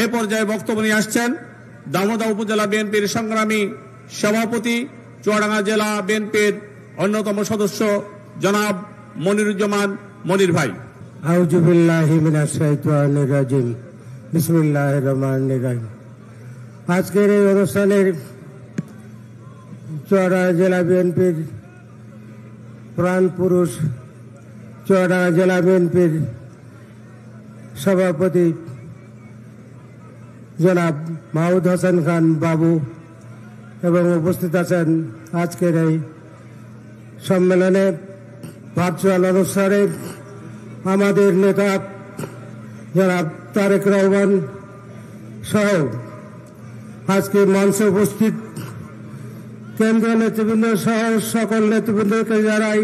এই পর্যায়ে বক্তব্য নিয়ে আসছেন দামোদা উপজেলা বিএনপির সংগ্রামী সভাপতি, চুয়াডাঙ্গা জেলা বিএনপির অন্যতম সদস্য জনাব মনিরুজ্জামান মনির ভাই। আউযু বিল্লাহি মিনাশ শাইতানির রাজিম। বিসমিল্লাহির রহমানির রহিম। আজকের এই অনুষ্ঠানের চুয়াডাঙ্গা জেলা বিএনপির প্রাণ পুরুষ, চুয়াডাঙ্গা জেলা বিএনপির সভাপতি জনাব মাহমুদ হাসান খান বাবু এবং উপস্থিত আছেন আজকের এই সম্মেলনে ভার্চুয়াল অনুষ্ঠানে আমাদের নেতা জনাব তারেক রহমান সহ আজকে মঞ্চে উপস্থিত কেন্দ্রীয় নেতৃবৃন্দ সহ সকল নেতৃবৃন্দকে জানাই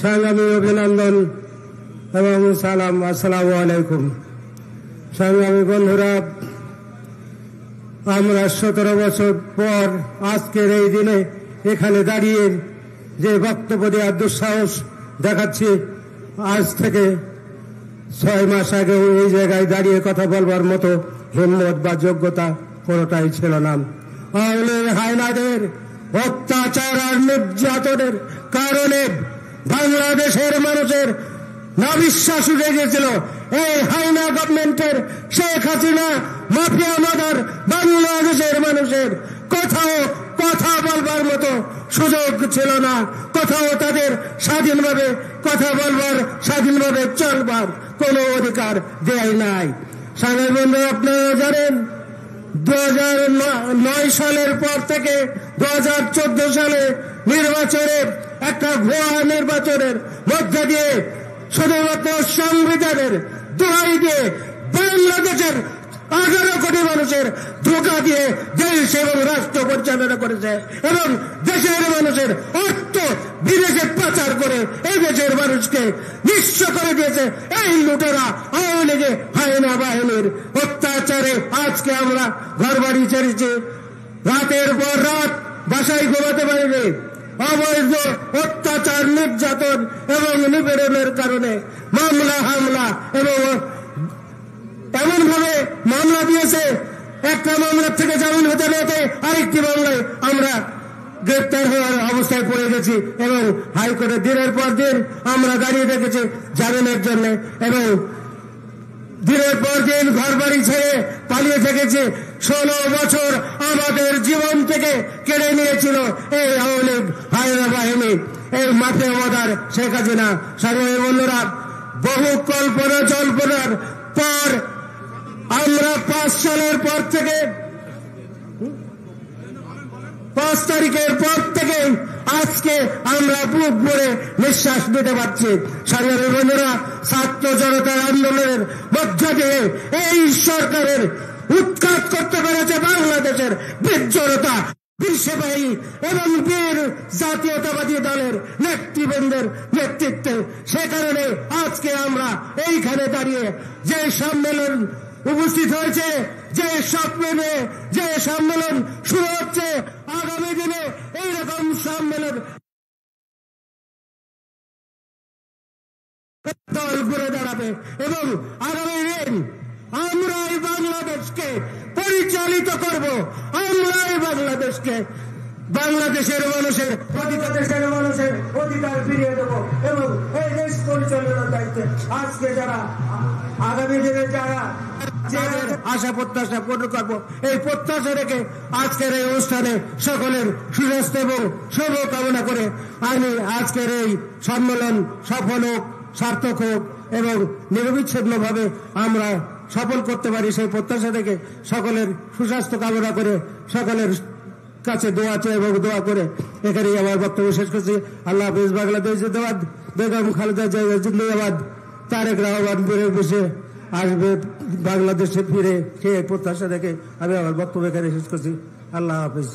সংগ্রামী অভিনন্দন এবং সালাম। আসসালামু আলাইকুম। সংগ্রামী বন্ধুরা, আমরা 17 বছর পর আজকের এই দিনে এখানে দাঁড়িয়ে যে বক্তব্য দেওয়ার দুঃসাহস দেখাচ্ছি, আজ থেকে 6 মাস আগেও এই জায়গায় দাঁড়িয়ে কথা বলবার মতো হিম্মত বা যোগ্যতা কোনোটাই ছিল না। আওয়ামী হায়নাদের অত্যাচার আর নির্যাতনের কারণে বাংলাদেশের মানুষের নাবিশ্বাস উঠে গিয়েছিল। এই হায়না গভর্নমেন্টের শেখ হাসিনা মাফিয়া মাদার বাংলাদেশের মানুষের কোথাও কথা বলবার মতো সুযোগ ছিল না, কোথাও তাদের স্বাধীনভাবে কথা বলবার, স্বাধীনভাবে চলবার কোনো অধিকার দেয় নাই। সাধারণ বন্ধু, আপনারা জানেন 2009 সালের পর থেকে 2014 সালে নির্বাচনের একটা ভুয়া নির্বাচনের মধ্য দিয়ে শুধুমাত্র সংবিধানের দোহাই দিয়ে বাংলাদেশের 11 কোটি মানুষের ধোঁকা দিয়ে দেশ এবং রাষ্ট্র পরিচালনা করেছে এবং দেশের মানুষের অর্থ বিদেশে পাচার করে এই দেশের মানুষকে নিঃস্ব করে দিয়েছে এই লুটেরা আওয়ামী লীগের হায়না বাহিনীর অত্যাচারে। আজকে আমরা ঘর বাড়ি ছেড়েছি, রাতের পর রাত বাসায় ঘুমাতে পারিনি। অবৈধ অত্যাচার, নির্যাতন এবং নিপীড়নের কারণে মামলা হামলা এবং এমন ভাবে মামলা দিয়েছে, একটা মামলার থেকে জামিন হতে না হতে আরেকটি মামলায় আমরা গ্রেপ্তার হওয়ার অবস্থায় পড়ে গেছি এবং হাইকোর্টে দিনের পর দিন আমরা দাঁড়িয়ে দেখেছি জামিনের জন্য এবং দিনের পর দিন ঘর বাড়ি ছেড়ে পালিয়ে থেকেছি। 16 বছর আমাদের জীবন থেকে কেড়ে নিয়েছিল এই আওয়ামী লীগ হায়না বাহিনী, এই মাফিয়া মাদার শেখ হাসিনা। সংগ্রামী বন্ধুরা, বহু কল্পনা জল্পনার পর আমরা 5 সালের পর থেকে 5 তারিখের পর থেকে আজকে আমরা বুক ভরে নিঃশ্বাস নিতে পারছি। সংগ্রামী বন্ধুরা, ছাত্র জনতার আন্দোলনের মধ্য দিয়ে এই সরকারের উৎখাত করতে পেরেছে বাংলাদেশের বীর জনতা, বীর সিপাহী এবং বীর জাতীয়তাবাদী দলের নেতৃবৃন্দের নেতৃত্বে। সে কারণে আজকে আমরা এইখানে দাঁড়িয়ে যে সম্মেলন উপস্থিত হয়েছে, যে স্বপ্ন নিয়ে যে সম্মেলন শুরু হচ্ছে, আগামী দিনে এইরকম সম্মেলন দল ঘুরে দাঁড়াবে এবং আগামী দিন আমরাই বাংলাদেশকে পরিচালিত করব, আমরাই বাংলাদেশকে বাংলাদেশের মানুষের অধিকার ফিরিয়ে দেব এবং এই দেশ পরিচালনার দায়িত্বে আজকে যারা আগামী দিনে যারা আশা প্রত্যাশা পূর্ণ করবো, এই প্রত্যাশা রেখে আজকের এই অনুষ্ঠানে সকলের সুস্বাস্থ্য এবং শুভ কামনা করে আমি আজকের এই সম্মেলন সফল হোক, সার্থক হোক এবং নিরবিচ্ছিন্নভাবে আমরা সফল করতে পারি সেই প্রত্যাশা থেকে সকলের সুস্বাস্থ্য কামনা করে সকলের কাছে দোয়া চাই এবং দোয়া করে এখানেই আমার বক্তব্য শেষ করছি। আল্লাহ হাফিজ। বাংলাদেশ জিন্দাবাদ। বেগম খালেদা জিয়া জিন্দাবাদ। তারেক রহমান ফিরে বসে আসবে বাংলাদেশে ফিরে, সেই প্রত্যাশা দেখে আমি আমার বক্তব্য এখানে শেষ করছি। আল্লাহ হাফিজ।